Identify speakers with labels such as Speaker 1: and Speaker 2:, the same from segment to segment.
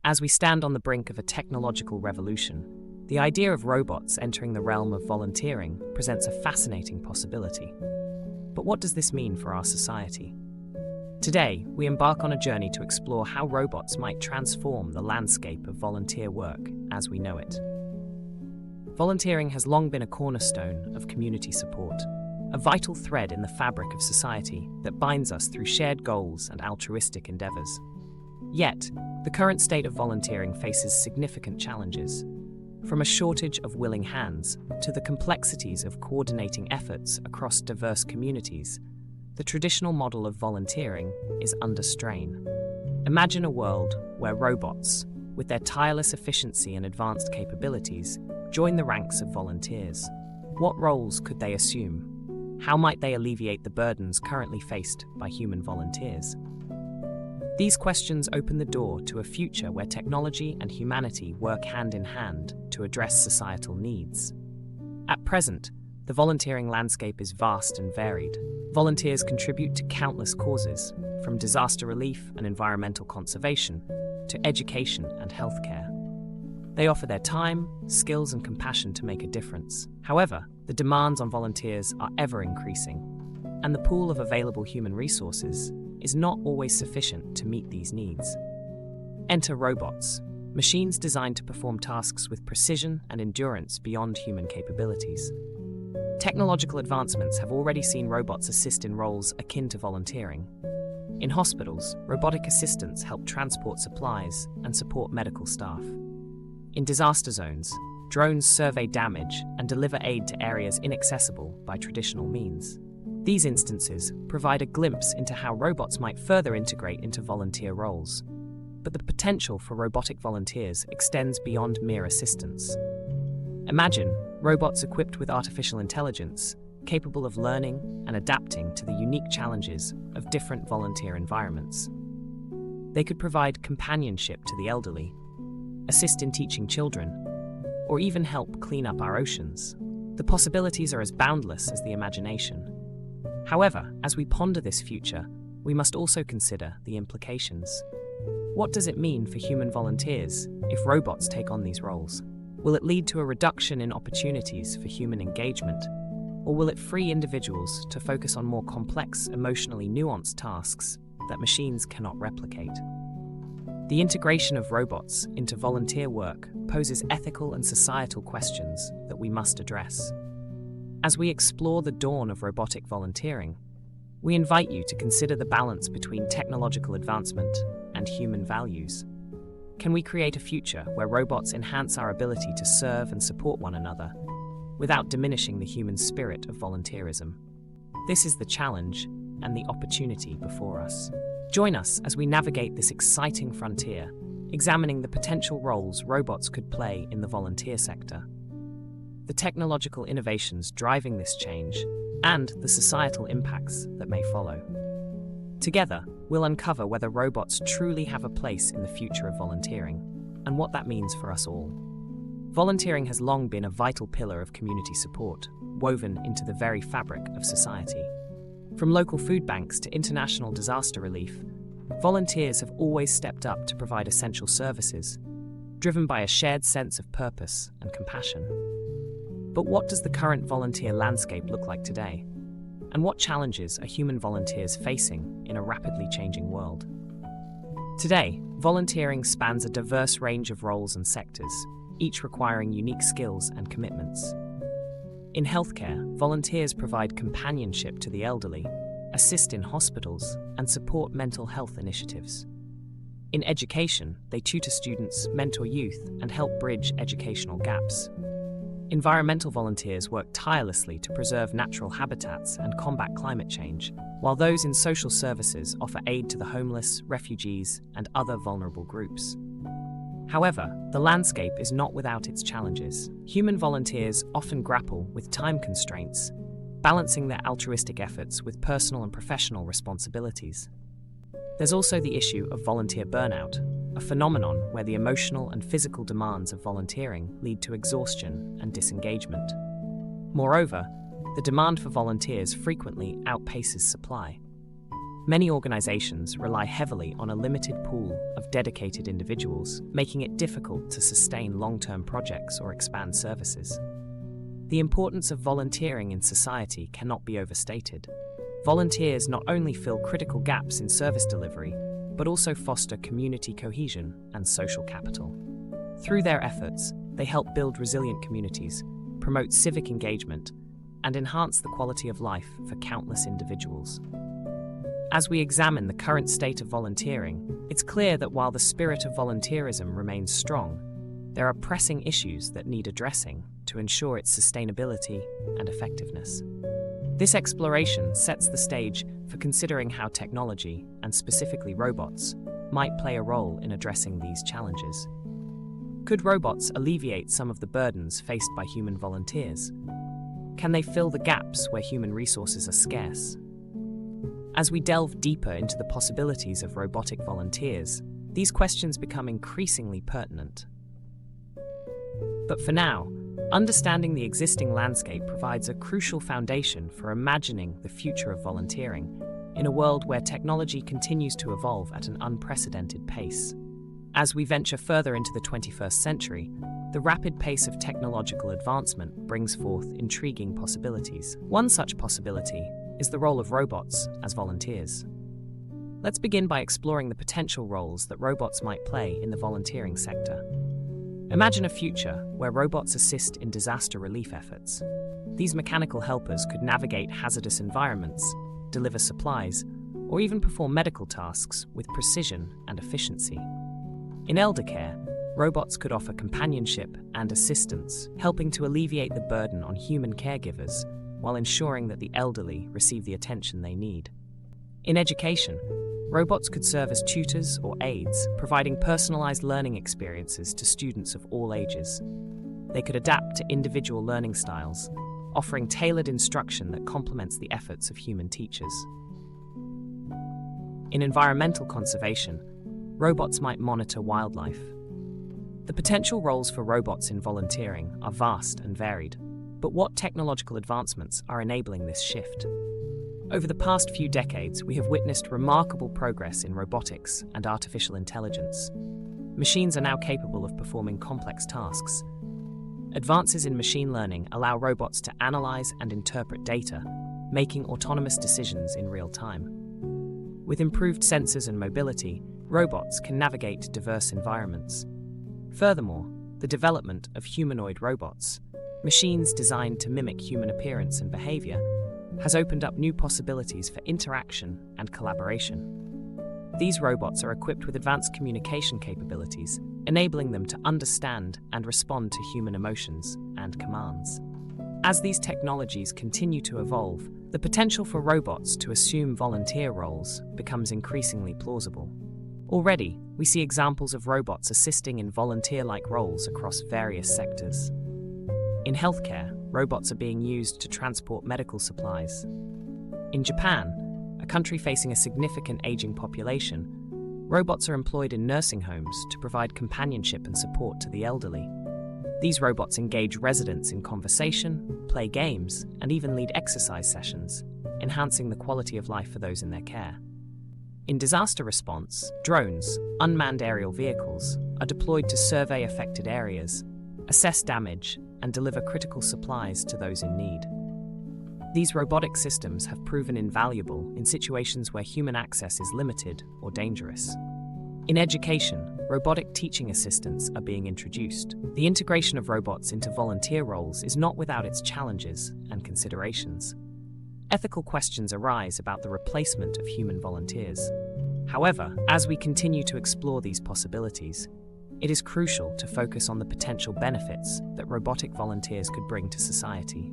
Speaker 1: As we stand on the brink of a technological revolution, the idea of robots entering the realm of volunteering presents a fascinating possibility. But what does this mean for our society? Today, we embark on a journey to explore how robots might transform the landscape of volunteer work as we know it. Volunteering has long been a cornerstone of community support, a vital thread in the fabric of society that binds us through shared goals and altruistic endeavors. Yet, the current state of volunteering faces significant challenges. From a shortage of willing hands to the complexities of coordinating efforts across diverse communities, the traditional model of volunteering is under strain. Imagine a world where robots, with their tireless efficiency and advanced capabilities, join the ranks of volunteers. What roles could they assume? How might they alleviate the burdens currently faced by human volunteers? These questions open the door to a future where technology and humanity work hand in hand to address societal needs. At present, the volunteering landscape is vast and varied. Volunteers contribute to countless causes, from disaster relief and environmental conservation to education and healthcare. They offer their time, skills, and compassion to make a difference. However, the demands on volunteers are ever increasing, and the pool of available human resources is not always sufficient to meet these needs. Enter robots, machines designed to perform tasks with precision and endurance beyond human capabilities. Technological advancements have already seen robots assist in roles akin to volunteering. In hospitals, robotic assistants help transport supplies and support medical staff. In disaster zones, drones survey damage and deliver aid to areas inaccessible by traditional means. These instances provide a glimpse into how robots might further integrate into volunteer roles. But the potential for robotic volunteers extends beyond mere assistance. Imagine robots equipped with artificial intelligence, capable of learning and adapting to the unique challenges of different volunteer environments. They could provide companionship to the elderly, assist in teaching children, or even help clean up our oceans. The possibilities are as boundless as the imagination. However, as we ponder this future, we must also consider the implications. What does it mean for human volunteers if robots take on these roles? Will it lead to a reduction in opportunities for human engagement, or will it free individuals to focus on more complex, emotionally nuanced tasks that machines cannot replicate? The integration of robots into volunteer work poses ethical and societal questions that we must address. As we explore the dawn of robotic volunteering, we invite you to consider the balance between technological advancement and human values. Can we create a future where robots enhance our ability to serve and support one another without diminishing the human spirit of volunteerism? This is the challenge and the opportunity before us. Join us as we navigate this exciting frontier, examining the potential roles robots could play in the volunteer sector, the technological innovations driving this change, and the societal impacts that may follow. Together, we'll uncover whether robots truly have a place in the future of volunteering, and what that means for us all. Volunteering has long been a vital pillar of community support, woven into the very fabric of society. From local food banks to international disaster relief, volunteers have always stepped up to provide essential services, driven by a shared sense of purpose and compassion. But what does the current volunteer landscape look like today? And what challenges are human volunteers facing in a rapidly changing world? Today, volunteering spans a diverse range of roles and sectors, each requiring unique skills and commitments. In healthcare, volunteers provide companionship to the elderly, assist in hospitals, and support mental health initiatives. In education, they tutor students, mentor youth, and help bridge educational gaps. Environmental volunteers work tirelessly to preserve natural habitats and combat climate change, while those in social services offer aid to the homeless, refugees, and other vulnerable groups. However, the landscape is not without its challenges. Human volunteers often grapple with time constraints, balancing their altruistic efforts with personal and professional responsibilities. There's also the issue of volunteer burnout, a phenomenon where the emotional and physical demands of volunteering lead to exhaustion and disengagement. Moreover, the demand for volunteers frequently outpaces supply. Many organizations rely heavily on a limited pool of dedicated individuals, making it difficult to sustain long-term projects or expand services. The importance of volunteering in society cannot be overstated. Volunteers not only fill critical gaps in service delivery, but also foster community cohesion and social capital. Through their efforts, they help build resilient communities, promote civic engagement, and enhance the quality of life for countless individuals. As we examine the current state of volunteering, it's clear that while the spirit of volunteerism remains strong, there are pressing issues that need addressing to ensure its sustainability and effectiveness. This exploration sets the stage for considering how technology, and specifically robots, might play a role in addressing these challenges. Could robots alleviate some of the burdens faced by human volunteers? Can they fill the gaps where human resources are scarce? As we delve deeper into the possibilities of robotic volunteers, these questions become increasingly pertinent. But for now, understanding the existing landscape provides a crucial foundation for imagining the future of volunteering in a world where technology continues to evolve at an unprecedented pace. As we venture further into the 21st century, the rapid pace of technological advancement brings forth intriguing possibilities. One such possibility is the role of robots as volunteers. Let's begin by exploring the potential roles that robots might play in the volunteering sector. Imagine a future where robots assist in disaster relief efforts. These mechanical helpers could navigate hazardous environments, deliver supplies, or even perform medical tasks with precision and efficiency. In eldercare, robots could offer companionship and assistance, helping to alleviate the burden on human caregivers while ensuring that the elderly receive the attention they need. In education, robots could serve as tutors or aides, providing personalized learning experiences to students of all ages. They could adapt to individual learning styles, offering tailored instruction that complements the efforts of human teachers. In environmental conservation, robots might monitor wildlife. The potential roles for robots in volunteering are vast and varied, but what technological advancements are enabling this shift? Over the past few decades, we have witnessed remarkable progress in robotics and artificial intelligence. Machines are now capable of performing complex tasks. Advances in machine learning allow robots to analyze and interpret data, making autonomous decisions in real time. With improved sensors and mobility, robots can navigate diverse environments. Furthermore, the development of humanoid robots, machines designed to mimic human appearance and behavior, has opened up new possibilities for interaction and collaboration. These robots are equipped with advanced communication capabilities, enabling them to understand and respond to human emotions and commands. As these technologies continue to evolve, the potential for robots to assume volunteer roles becomes increasingly plausible. Already, we see examples of robots assisting in volunteer-like roles across various sectors. In healthcare, robots are being used to transport medical supplies. In Japan, a country facing a significant aging population, robots are employed in nursing homes to provide companionship and support to the elderly. These robots engage residents in conversation, play games, and even lead exercise sessions, enhancing the quality of life for those in their care. In disaster response, drones, unmanned aerial vehicles, are deployed to survey affected areas, assess damage, and deliver critical supplies to those in need. These robotic systems have proven invaluable in situations where human access is limited or dangerous. In education, robotic teaching assistants are being introduced. The integration of robots into volunteer roles is not without its challenges and considerations. Ethical questions arise about the replacement of human volunteers. However, as we continue to explore these possibilities, it is crucial to focus on the potential benefits that robotic volunteers could bring to society.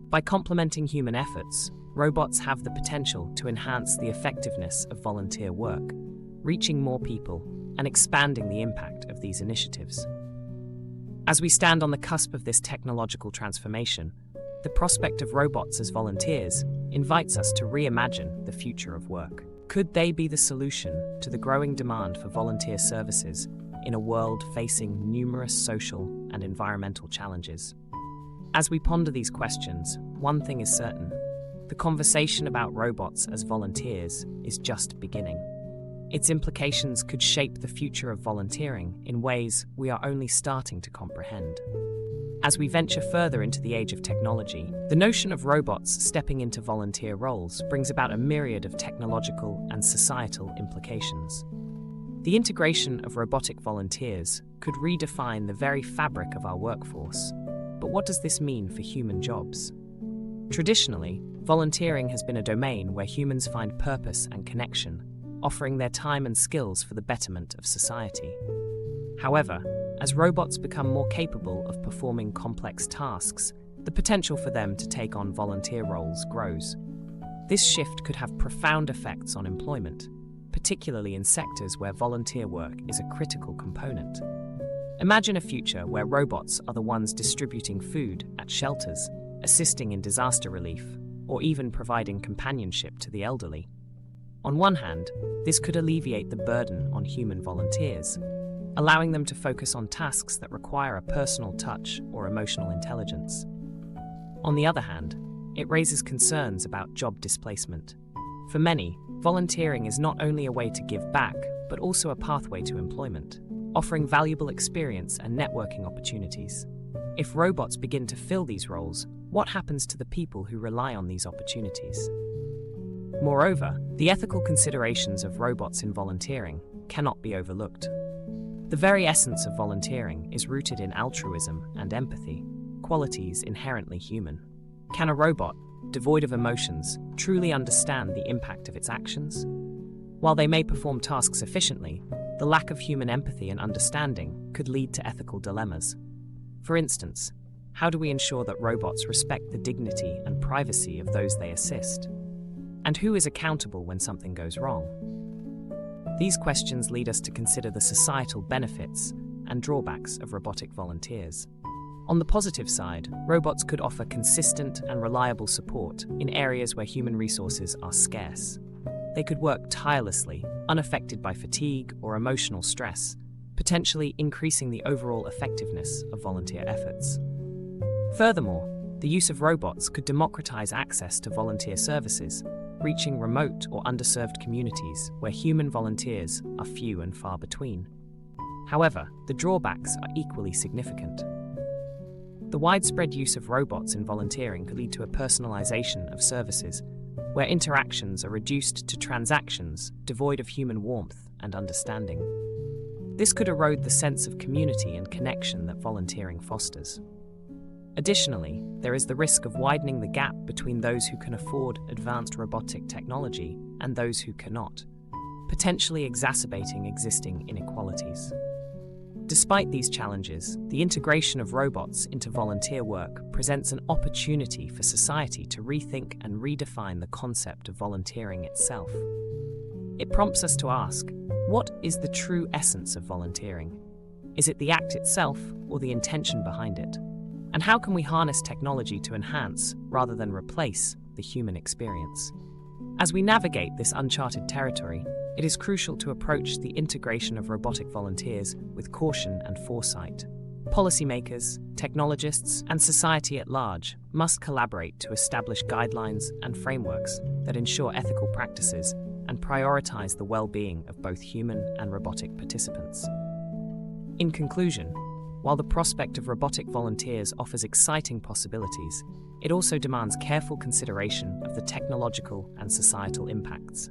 Speaker 1: By complementing human efforts, robots have the potential to enhance the effectiveness of volunteer work, reaching more people and expanding the impact of these initiatives. As we stand on the cusp of this technological transformation, the prospect of robots as volunteers invites us to reimagine the future of work. Could they be the solution to the growing demand for volunteer services in a world facing numerous social and environmental challenges? As we ponder these questions, one thing is certain: the conversation about robots as volunteers is just beginning. Its implications could shape the future of volunteering in ways we are only starting to comprehend. As we venture further into the age of technology, the notion of robots stepping into volunteer roles brings about a myriad of technological and societal implications. The integration of robotic volunteers could redefine the very fabric of our workforce. But what does this mean for human jobs? Traditionally, volunteering has been a domain where humans find purpose and connection, offering their time and skills for the betterment of society. However, as robots become more capable of performing complex tasks, the potential for them to take on volunteer roles grows. This shift could have profound effects on employment, particularly in sectors where volunteer work is a critical component. Imagine a future where robots are the ones distributing food at shelters, assisting in disaster relief, or even providing companionship to the elderly. On one hand, this could alleviate the burden on human volunteers, allowing them to focus on tasks that require a personal touch or emotional intelligence. On the other hand, it raises concerns about job displacement. For many, volunteering is not only a way to give back, but also a pathway to employment, offering valuable experience and networking opportunities. If robots begin to fill these roles, what happens to the people who rely on these opportunities? Moreover, the ethical considerations of robots in volunteering cannot be overlooked. The very essence of volunteering is rooted in altruism and empathy, qualities inherently human. Can a robot, devoid of emotions, truly understand the impact of its actions? While they may perform tasks efficiently, the lack of human empathy and understanding could lead to ethical dilemmas. For instance, how do we ensure that robots respect the dignity and privacy of those they assist? And who is accountable when something goes wrong? These questions lead us to consider the societal benefits and drawbacks of robotic volunteers. On the positive side, robots could offer consistent and reliable support in areas where human resources are scarce. They could work tirelessly, unaffected by fatigue or emotional stress, potentially increasing the overall effectiveness of volunteer efforts. Furthermore, the use of robots could democratize access to volunteer services, reaching remote or underserved communities where human volunteers are few and far between. However, the drawbacks are equally significant. The widespread use of robots in volunteering could lead to a personalization of services, where interactions are reduced to transactions devoid of human warmth and understanding. This could erode the sense of community and connection that volunteering fosters. Additionally, there is the risk of widening the gap between those who can afford advanced robotic technology and those who cannot, potentially exacerbating existing inequalities. Despite these challenges, the integration of robots into volunteer work presents an opportunity for society to rethink and redefine the concept of volunteering itself. It prompts us to ask, what is the true essence of volunteering? Is it the act itself or the intention behind it? And how can we harness technology to enhance, rather than replace, the human experience? As we navigate this uncharted territory, it is crucial to approach the integration of robotic volunteers with caution and foresight. Policymakers, technologists, and society at large must collaborate to establish guidelines and frameworks that ensure ethical practices and prioritize the well-being of both human and robotic participants. In conclusion, while the prospect of robotic volunteers offers exciting possibilities, it also demands careful consideration of the technological and societal impacts.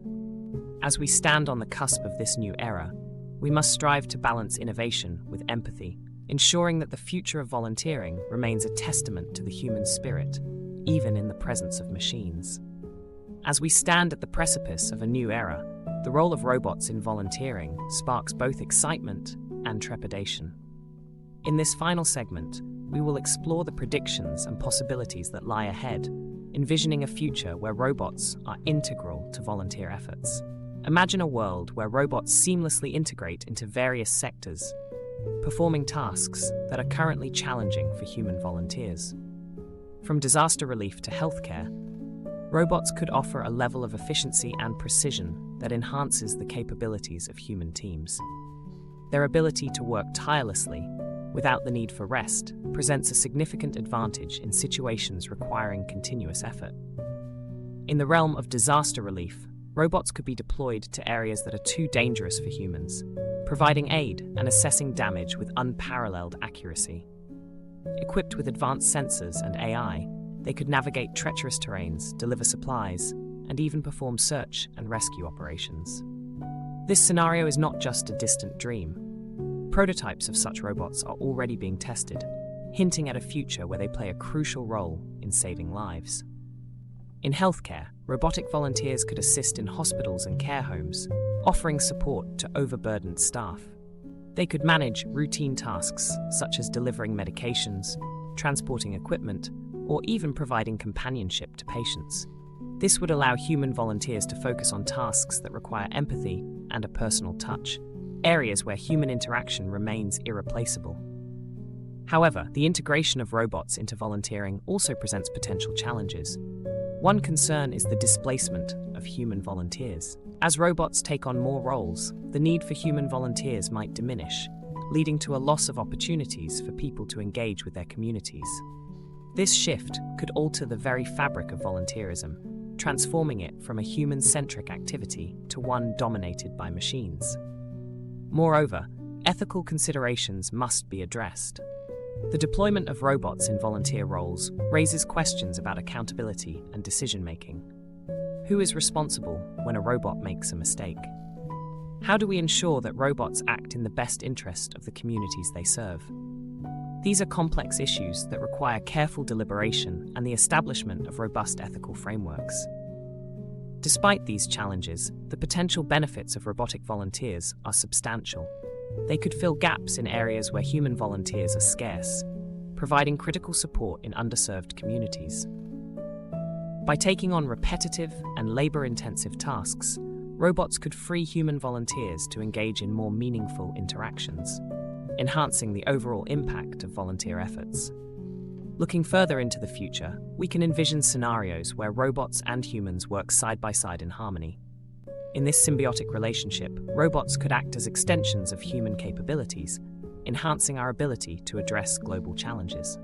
Speaker 1: As we stand on the cusp of this new era, we must strive to balance innovation with empathy, ensuring that the future of volunteering remains a testament to the human spirit, even in the presence of machines. As we stand at the precipice of a new era, the role of robots in volunteering sparks both excitement and trepidation. In this final segment, we will explore the predictions and possibilities that lie ahead, envisioning a future where robots are integral to volunteer efforts. Imagine a world where robots seamlessly integrate into various sectors, performing tasks that are currently challenging for human volunteers. From disaster relief to healthcare, robots could offer a level of efficiency and precision that enhances the capabilities of human teams. Their ability to work tirelessly, without the need for rest, presents a significant advantage in situations requiring continuous effort. In the realm of disaster relief, robots could be deployed to areas that are too dangerous for humans, providing aid and assessing damage with unparalleled accuracy. Equipped with advanced sensors and AI, they could navigate treacherous terrains, deliver supplies, and even perform search and rescue operations. This scenario is not just a distant dream. Prototypes of such robots are already being tested, hinting at a future where they play a crucial role in saving lives. In healthcare, robotic volunteers could assist in hospitals and care homes, offering support to overburdened staff. They could manage routine tasks such as delivering medications, transporting equipment, or even providing companionship to patients. This would allow human volunteers to focus on tasks that require empathy and a personal touch, areas where human interaction remains irreplaceable. However, the integration of robots into volunteering also presents potential challenges. One concern is the displacement of human volunteers. As robots take on more roles, the need for human volunteers might diminish, leading to a loss of opportunities for people to engage with their communities. This shift could alter the very fabric of volunteerism, transforming it from a human-centric activity to one dominated by machines. Moreover, ethical considerations must be addressed. The deployment of robots in volunteer roles raises questions about accountability and decision-making. Who is responsible when a robot makes a mistake? How do we ensure that robots act in the best interest of the communities they serve? These are complex issues that require careful deliberation and the establishment of robust ethical frameworks. Despite these challenges, the potential benefits of robotic volunteers are substantial. They could fill gaps in areas where human volunteers are scarce, providing critical support in underserved communities. By taking on repetitive and labor-intensive tasks, robots could free human volunteers to engage in more meaningful interactions, enhancing the overall impact of volunteer efforts. Looking further into the future, we can envision scenarios where robots and humans work side by side in harmony. In this symbiotic relationship, robots could act as extensions of human capabilities, enhancing our ability to address global challenges.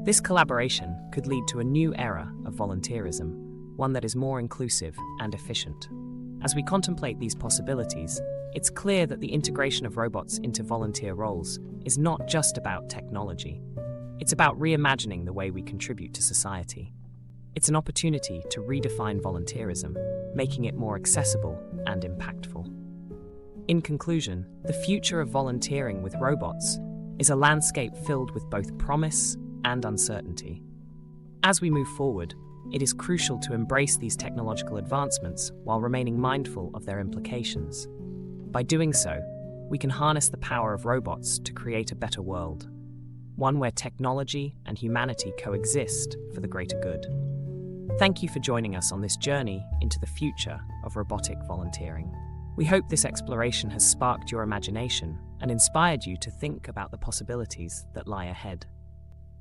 Speaker 1: This collaboration could lead to a new era of volunteerism, one that is more inclusive and efficient. As we contemplate these possibilities, it's clear that the integration of robots into volunteer roles is not just about technology. It's about reimagining the way we contribute to society. It's an opportunity to redefine volunteerism, making it more accessible and impactful. In conclusion, the future of volunteering with robots is a landscape filled with both promise and uncertainty. As we move forward, it is crucial to embrace these technological advancements while remaining mindful of their implications. By doing so, we can harness the power of robots to create a better world, one where technology and humanity coexist for the greater good. Thank you for joining us on this journey into the future of robotic volunteering. We hope this exploration has sparked your imagination and inspired you to think about the possibilities that lie ahead.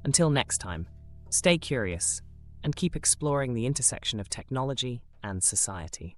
Speaker 1: Until next time, stay curious and keep exploring the intersection of technology and society.